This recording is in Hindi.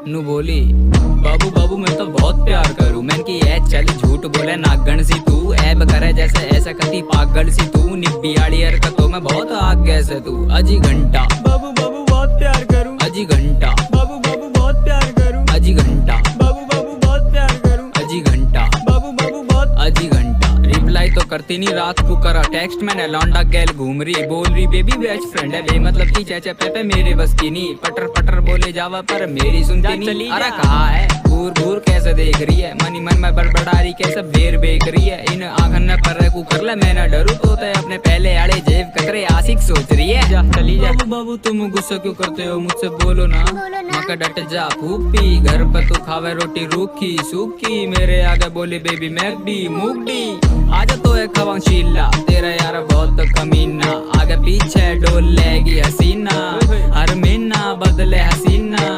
नू बोली बाबू बाबू मैं तो बहुत प्यार करूं। मैंने की ऐ चल झूठ बोले नागण सी तू, ऐब करे जैसे ऐसा कती पागल सी तू, निब्बियाड़ी हरकतों में बहुत आगे से तू। अजी घंटा बाबू बाबू बहुत प्यार करूं, अजी घंटा बाबू बाबू बहुत प्यार करूं, अजी घंटा बाबू बाबू बहुत प्यार करूं, अजी घंटा बाबू बाबू बहुत अजी घंटा। रिप्लाई तो करती नहीं रात को करा टेक्स्ट मैंने, लौंडा गैल घूम रही बोल रही बेबी बेस्ट फ्रेंड है बे, मतलब की चेचे पेपे मेरे बस की नहीं। पटर पटर बोले जावा पर मेरी सुनती नहीं। अरे कहा है घूर घूर कैसे देख रही है, मनी मन में बड़बड़ा रही कैसे बेर बेक रही है। इन आंखन में पर को कर ले मैं ना डरू तो अपने पहले आड़े जेब कतरे आशिक सोच रही है। जा चली जा। बाबू बाबू तुम गुस्सा क्यों करते हो मुझसे बोलो ना, मका डट जा फूफी घर पर तू खावे रोटी रूखी सूखी, मेरे आगे बोली बेबी मैकडी मुगडी। आजा तो एक खवांग शीला तेरा यार बहुत कमीना, आगे पीछे डोल लेगी हसीना, हर महीना बदले हसी